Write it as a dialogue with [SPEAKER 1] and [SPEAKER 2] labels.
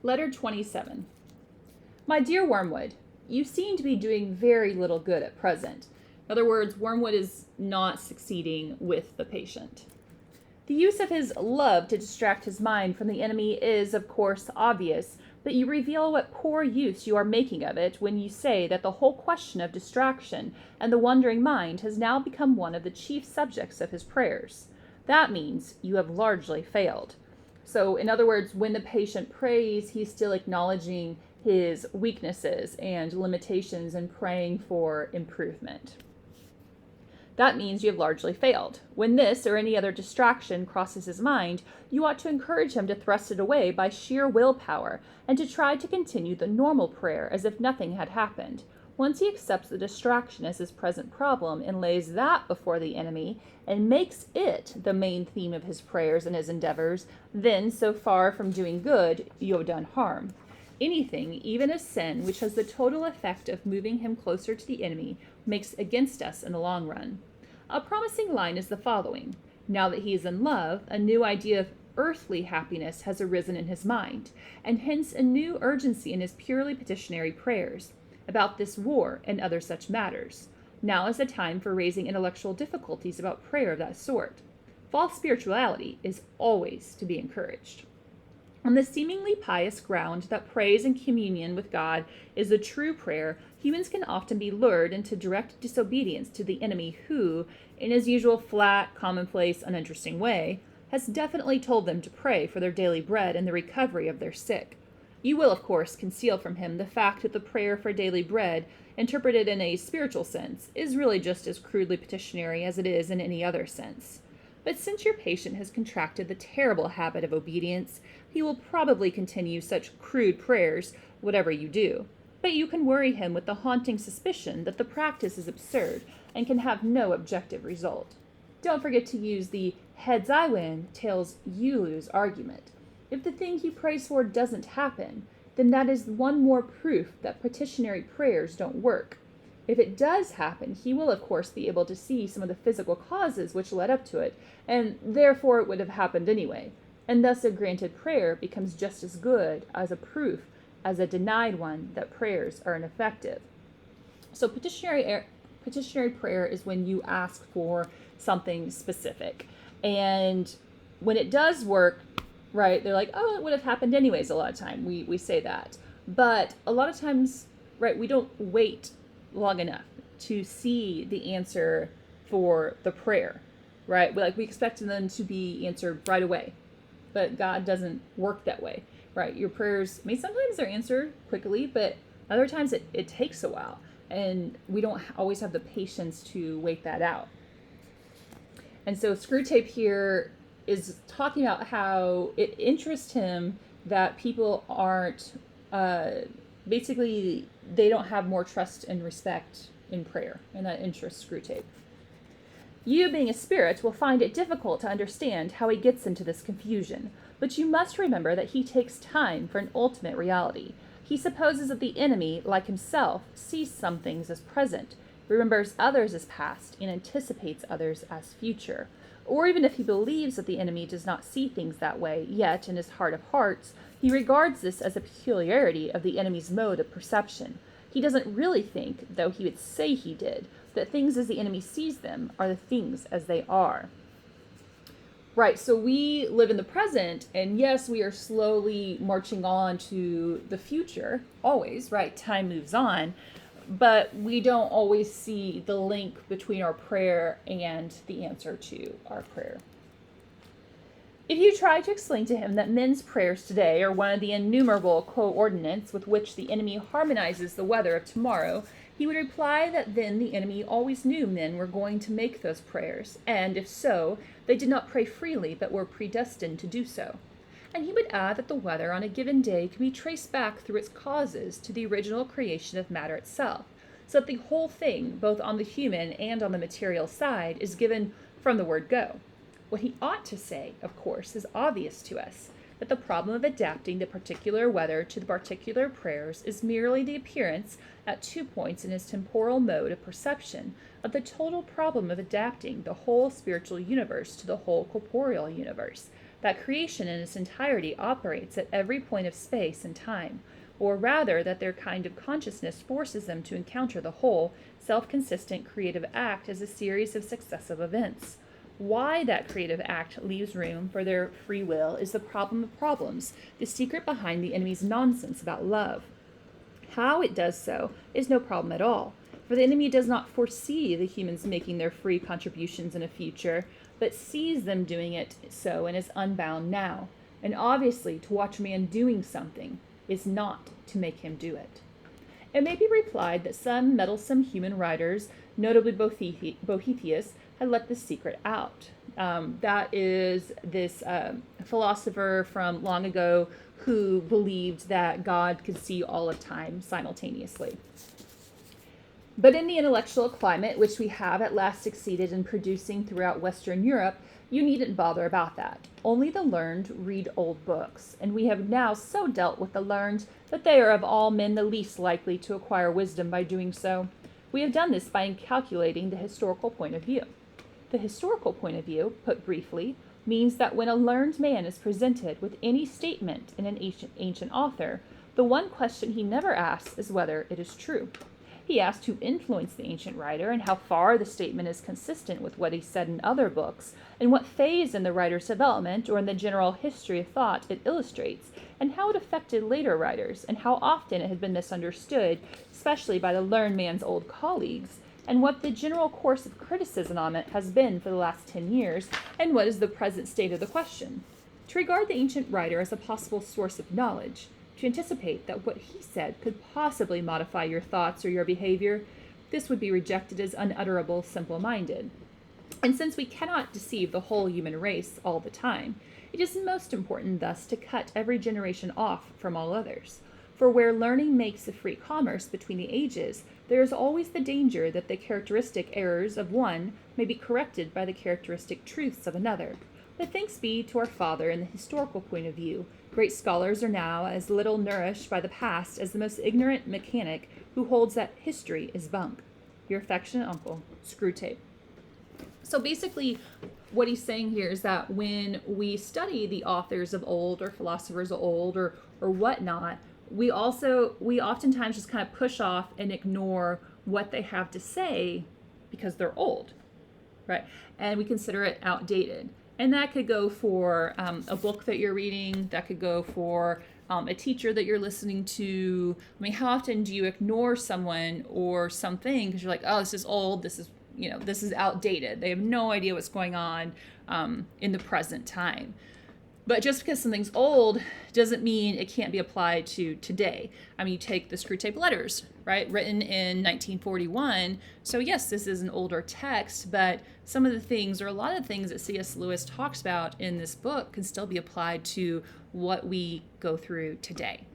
[SPEAKER 1] Letter 27. My dear Wormwood, you seem to be doing very little good at present. In other words, Wormwood is not succeeding with the patient. The use of his love to distract his mind from the enemy is, of course, obvious, but you reveal what poor use you are making of it when you say that the whole question of distraction and the wandering mind has now become one of the chief subjects of his prayers. That means you have largely failed. So, in other words, when the patient prays, he's still acknowledging his weaknesses and limitations and praying for improvement. That means you have largely failed. When this or any other distraction crosses his mind, you ought to encourage him to thrust it away by sheer willpower and to try to continue the normal prayer as if nothing had happened. Once he accepts the distraction as his present problem and lays that before the enemy and makes it the main theme of his prayers and his endeavors, then, so far from doing good, you have done harm. Anything, even a sin, which has the total effect of moving him closer to the enemy, makes against us in the long run. A promising line is the following. Now that he is in love, a new idea of earthly happiness has arisen in his mind, and hence a new urgency in his purely petitionary prayers about this war and other such matters. Now is the time for raising intellectual difficulties about prayer of that sort. False spirituality is always to be encouraged. On the seemingly pious ground that praise and communion with God is a true prayer, humans can often be lured into direct disobedience to the enemy who, in his usual flat, commonplace, uninteresting way, has definitely told them to pray for their daily bread and the recovery of their sick. You will, of course, conceal from him the fact that the prayer for daily bread, interpreted in a spiritual sense, is really just as crudely petitionary as it is in any other sense. But since your patient has contracted the terrible habit of obedience, he will probably continue such crude prayers, whatever you do. But you can worry him with the haunting suspicion that the practice is absurd and can have no objective result. Don't forget to use the heads I win, tails you lose argument. If the thing he prays for doesn't happen, then that is one more proof that petitionary prayers don't work. If it does happen, he will of course be able to see some of the physical causes which led up to it, and therefore it would have happened anyway. And thus a granted prayer becomes just as good as a proof as a denied one that prayers are ineffective. So petitionary prayer is when you ask for something specific. And when it does work, right, they're like, oh, it would have happened anyways a lot of time. We say that. But a lot of times, right, we don't wait long enough to see the answer for the prayer, right? We expect them to be answered right away. But God doesn't work that way, right? Your prayers, sometimes they're answered quickly, but other times it takes a while. And we don't always have the patience to wait that out. And so Screwtape here is talking about how it interests him that people aren't, basically, they don't have more trust and respect in prayer. And that interests Screwtape. You, being a spirit, will find it difficult to understand how he gets into this confusion, but you must remember that he takes time for an ultimate reality. He supposes that the enemy, like himself, sees some things as present, remembers others as past, and anticipates others as future. Or even if he believes that the enemy does not see things that way, yet in his heart of hearts, he regards this as a peculiarity of the enemy's mode of perception. He doesn't really think, though he would say he did, that things as the enemy sees them are the things as they are. Right, so we live in the present, and yes, we are slowly marching on to the future, always, right? Time moves on, but we don't always see the link between our prayer and the answer to our prayer. If you try to explain to him that men's prayers today are one of the innumerable coordinates with which the enemy harmonizes the weather of tomorrow, he would reply that then the enemy always knew men were going to make those prayers, and if so, they did not pray freely but were predestined to do so. And he would add that the weather on a given day can be traced back through its causes to the original creation of matter itself, so that the whole thing, both on the human and on the material side, is given from the word go. What he ought to say, of course, is obvious to us, that the problem of adapting the particular weather to the particular prayers is merely the appearance, at 2 points in his temporal mode of perception, of the total problem of adapting the whole spiritual universe to the whole corporeal universe. that creation in its entirety operates at every point of space and time, or rather that their kind of consciousness forces them to encounter the whole, self-consistent creative act as a series of successive events. Why that creative act leaves room for their free will is the problem of problems, the secret behind the enemy's nonsense about love. How it does so is no problem at all, for the enemy does not foresee the humans making their free contributions in a future, but sees them doing it so and is unbound now. And obviously, to watch man doing something is not to make him do it. It may be replied that some meddlesome human writers, notably Boethius, had let this secret out. That is this philosopher from long ago who believed that God could see all of time simultaneously. But in the intellectual climate, which we have at last succeeded in producing throughout Western Europe, you needn't bother about that. Only the learned read old books, and we have now so dealt with the learned that they are of all men the least likely to acquire wisdom by doing so. We have done this by calculating the historical point of view. The historical point of view, put briefly, means that when a learned man is presented with any statement in an ancient author, the one question he never asks is whether it is true. He asks who influenced the ancient writer and how far the statement is consistent with what he said in other books, and what phase in the writer's development or in the general history of thought it illustrates, and how it affected later writers, and how often it had been misunderstood, especially by the learned man's old colleagues, and what the general course of criticism on it has been for the last 10 years, and what is the present state of the question. To regard the ancient writer as a possible source of knowledge, to anticipate that what he said could possibly modify your thoughts or your behavior, this would be rejected as unutterable, simple-minded. And since we cannot deceive the whole human race all the time, it is most important thus to cut every generation off from all others. For where learning makes a free commerce between the ages, there is always the danger that the characteristic errors of one may be corrected by the characteristic truths of another. But thanks be to our Father in the historical point of view, great scholars are now as little nourished by the past as the most ignorant mechanic who holds that history is bunk. Your affectionate uncle, Screwtape. So basically, what he's saying here is that when we study the authors of old or philosophers of old or whatnot, we oftentimes just kind of push off and ignore what they have to say because they're old, right? And we consider it outdated. And that could go for a book that you're reading. That could go for a teacher that you're listening to. I mean, how often do you ignore someone or something because you're like, oh, this is old. This is outdated. They have no idea what's going on in the present time. But just because something's old doesn't mean it can't be applied to today. I mean, you take the Screwtape Letters, right? Written in 1941. So yes, this is an older text, but some of the things or a lot of things that C.S. Lewis talks about in this book can still be applied to what we go through today.